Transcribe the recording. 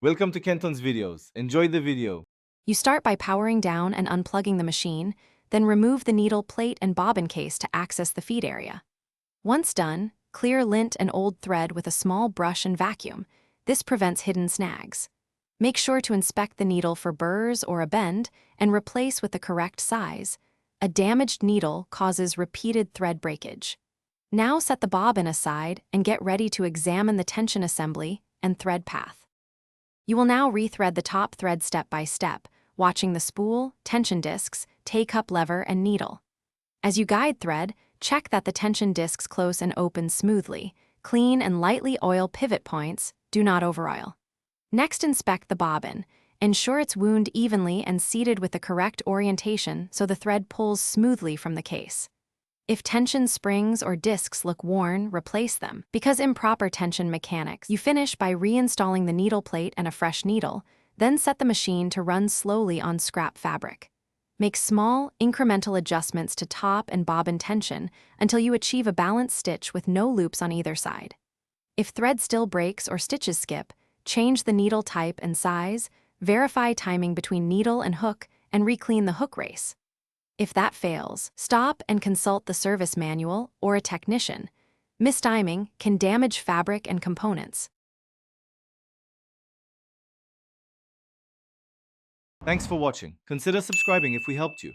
Welcome to Kenton's videos. Enjoy the video. You start by powering down and unplugging the machine, then remove the needle plate and bobbin case to access the feed area. Once done, clear lint and old thread with a small brush and vacuum. This prevents hidden snags. Make sure to inspect the needle for burrs or a bend and replace with the correct size. A damaged needle causes repeated thread breakage. Now set the bobbin aside and get ready to examine the tension assembly and thread path. You will now rethread the top thread step by step, watching the spool, tension discs, T-cup lever, and needle. As you guide thread, check that the tension discs close and open smoothly. Clean and lightly oil pivot points, do not overoil. Next, inspect the bobbin. Ensure it's wound evenly and seated with the correct orientation so the thread pulls smoothly from the case. If tension springs or discs look worn, replace them. Because improper tension mechanics, you finish by reinstalling the needle plate and a fresh needle, then set the machine to run slowly on scrap fabric. Make small, incremental adjustments to top and bobbin tension until you achieve a balanced stitch with no loops on either side. If thread still breaks or stitches skip, change the needle type and size, verify timing between needle and hook, and re-clean the hook race. If that fails, stop and consult the service manual or a technician. Mistiming can damage fabric and components. Thanks for watching. Consider subscribing if we helped you.